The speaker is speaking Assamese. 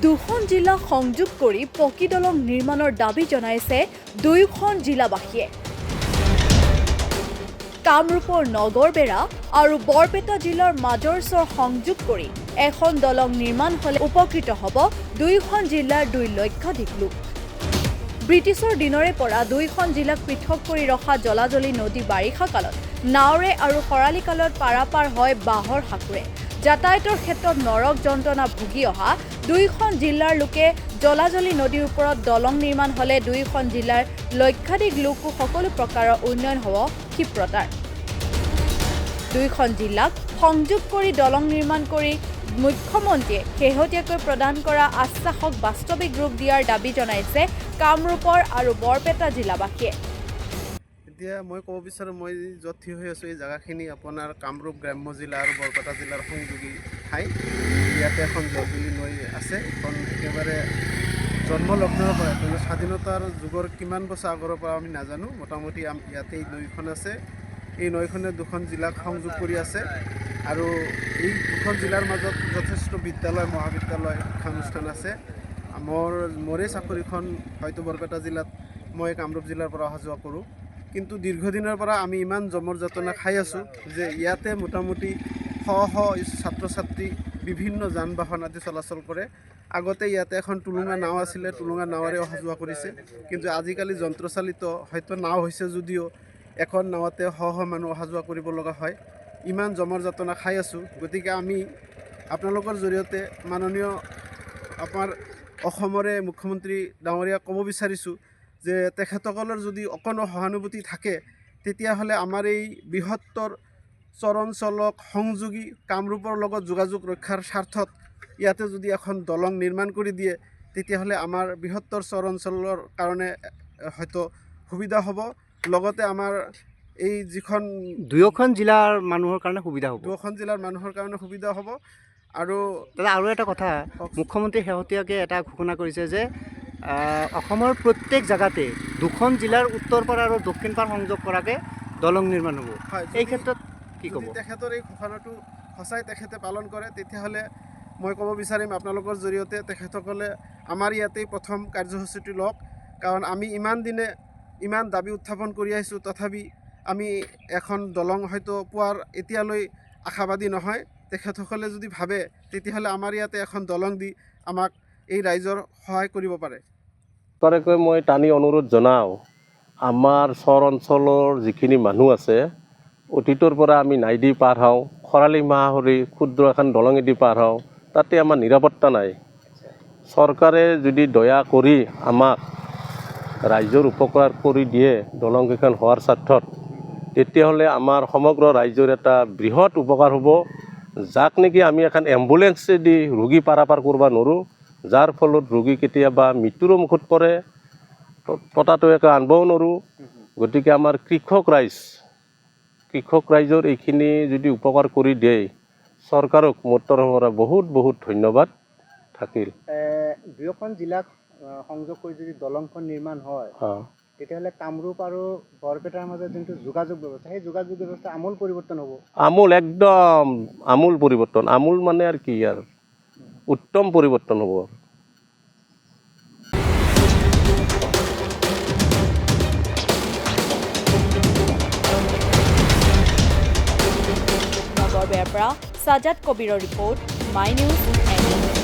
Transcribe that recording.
দুখন জিলা সংযোগ কৰি পকী দলং নিৰ্মাণৰ দাবী জনাইছে দুয়োখন জিলাবাসীয়ে। কামৰূপৰ নগৰবেৰা আৰু বৰপেটা জিলাৰ মাজৰ চৰ সংযোগ কৰি এখন দলং নিৰ্মাণ হ'লে উপকৃত হ'ব দুয়োখন জিলাৰ 2 লক্ষাধিক লোক। ব্ৰিটিছৰ দিনৰে পৰা দুয়োখন জিলাক পৃথক কৰি ৰখা জলাজলি নদী বাৰিষা কালত নাওৰে আৰু খৰালি কালত পাৰাপাৰ হয় বাঁহৰ সাঁকোৰে। যাতায়াতৰ ক্ষেত্ৰত নৰক যন্ত্ৰণা ভুগি অহা দুয়োখন জিলাৰ লোকে জলাজলি নদীৰ ওপৰত দলং নিৰ্মাণ হ'লে দুয়োখন জিলাৰ লক্ষাধিক লোকো সকলো প্ৰকাৰৰ উন্নয়ন হ'ব ক্ষিপ্ৰতাৰ। দুয়োখন জিলাক সংযোগ কৰি দলং নিৰ্মাণ কৰি মুখ্যমন্ত্ৰীয়ে শেহতীয়াকৈ প্ৰদান কৰা আশ্বাসক বাস্তৱিক ৰূপ দিয়াৰ দাবী জনাইছে কামৰূপৰ আৰু বৰপেটা জিলাবাসীয়ে। এতিয়া মই ক'ব বিচাৰোঁ, মই য'ত থিয় হৈ আছোঁ এই জেগাখিনি আপোনাৰ কামৰূপ গ্ৰাম্য জিলা আৰু বৰপেটা জিলাৰ সংযোগী ঠাই। ইয়াতে এখন জলজুলি নৈ আছে। এখন একেবাৰে জন্মলগ্নৰ পৰা স্বাধীনতাৰ যুগৰ কিমান বছৰ আগৰ পৰা আমি নাজানো, মোটামুটি ইয়াতে এই নৈখন আছে। এই নৈখনে দুখন জিলাক সংযোগ কৰি আছে আৰু এই দুখন জিলাৰ মাজত যথেষ্ট বিদ্যালয়, মহাবিদ্যালয়, শিক্ষানুষ্ঠান আছে। মোৰে চাকৰিখন হয়তো বৰপেটা জিলাত, মই কামৰূপ জিলাৰ পৰা অহা যোৱা কৰোঁ। কিন্তু দীৰ্ঘদিনৰ পৰা আমি ইমান জমৰ যাতনা খাই আছোঁ যে ইয়াতে মোটামুটি শ শ ছাত্ৰ ছাত্ৰী, বিভিন্ন যান বাহন আদি চলাচল কৰে। আগতে ইয়াতে এখন টুলুঙা নাও আছিলে, টুলুঙা নাৱেৰে অহা যোৱা কৰিছে। কিন্তু আজিকালি যন্ত্ৰচালিত হয়তো নাও হৈছে যদিও এখন নাৱতে শ শ মানুহ অহা যোৱা কৰিব লগা হয়। ইমান জমৰ যাতনা খাই আছোঁ। গতিকে আমি আপোনালোকৰ জৰিয়তে মাননীয় আমাৰ অসমৰে মুখ্যমন্ত্ৰী ডাঙৰীয়াক ক'ব বিচাৰিছোঁ যে তেখেতসকলৰ যদি অকণো সহানুভূতি থাকে তেতিয়াহ'লে আমাৰ এই বৃহত্তৰ চৰঞ্চলক সংযোগী কামৰূপৰ লগত যোগাযোগ ৰক্ষাৰ স্বাৰ্থত ইয়াতে যদি এখন দলং নিৰ্মাণ কৰি দিয়ে তেতিয়াহ'লে আমাৰ বৃহত্তৰ চৰঞ্চলৰ কাৰণে হয়তো সুবিধা হ'ব। লগতে আমাৰ এই যিখন দুয়োখন জিলাৰ মানুহৰ কাৰণে সুবিধা হ'ব। দুয়োখন জিলাৰ মানুহৰ কাৰণে সুবিধা হ'ব। আৰু দাদা আৰু এটা কথা, মুখ্যমন্ত্ৰীয়ে শেহতীয়াকৈ এটা ঘোষণা কৰিছে যে অসমৰ প্ৰত্যেক জেগাতে দুখন জিলাৰ উত্তৰ পাৰ আৰু দক্ষিণ পাৰ সংযোগ কৰাকৈ দলং নিৰ্মাণ হ'ব। এই ক্ষেত্ৰত কি ক'ব? তেখেতৰ এই ঘোষণাটো সঁচাই তেখেতে পালন কৰে তেতিয়াহ'লে মই ক'ব বিচাৰিম আপোনালোকৰ জৰিয়তে তেখেতসকলে আমাৰ ইয়াতেই প্ৰথম কাৰ্যসূচীটো লওক। কাৰণ আমি ইমান দিনে ইমান দাবী উত্থাপন কৰি আহিছোঁ, তথাপি আমি এখন দলং হয়তো পোৱাৰ এতিয়ালৈ আশাবাদী নহয়। তেখেতসকলে যদি ভাবে তেতিয়াহ'লে আমাৰ ইয়াতে এখন দলং দি আমাক এই ৰাইজৰ সহায় কৰিব পাৰে। তাৰেকৈ মই টানি অনুৰোধ জনাওঁ, আমাৰ চৰ অঞ্চলৰ যিখিনি মানুহ আছে অতীতৰ পৰা আমি নাইদি পাৰ হওঁ, খৰালি মাহৰি ক্ষুদ্ৰ এখন দলঙেদি পাৰ হওঁ, তাতে আমাৰ নিৰাপত্তা নাই। চৰকাৰে যদি দয়া কৰি আমাক ৰাইজৰ উপকাৰ কৰি দিয়ে দলংকেইখন হোৱাৰ স্বাৰ্থত, তেতিয়াহ'লে আমাৰ সমগ্ৰ ৰাইজৰ এটা বৃহৎ উপকাৰ হ'ব। যাক নেকি আমি এখন এম্বুলেঞ্চেদি ৰোগী পাৰাপাৰ কৰিব নোৱাৰোঁ, যাৰ ফলত ৰোগী কেতিয়াবা মৃত্যুৰো মুখত পৰে, ততাতৈয়াকৈ আনিবও নোৱাৰোঁ। গতিকে আমাৰ কৃষক ৰাইজৰ এইখিনি যদি উপকাৰ কৰি দিয়ে, চৰকাৰক মোৰ তৰফৰ পৰা বহুত বহুত ধন্যবাদ থাকিল। দুয়োখন জিলাক সংযোগ কৰি যদি দলংখন নিৰ্মাণ হয় তেতিয়াহ'লে কামৰূপ আৰু বৰপেটাৰ মাজত যোনটো যোগাযোগ ব্যৱস্থা, সেই যোগাযোগ ব্যৱস্থা আমূল পৰিৱৰ্তন হ'ব। একদম আমূল পৰিৱৰ্তন। আমূল মানে আৰু কি আৰু উত্তম পৰিৱৰ্তন হ'ব। নগৰবেৰাৰ পৰা সাজাদ কবিৰৰ ৰিপৰ্ট, মাই নিউজ 18।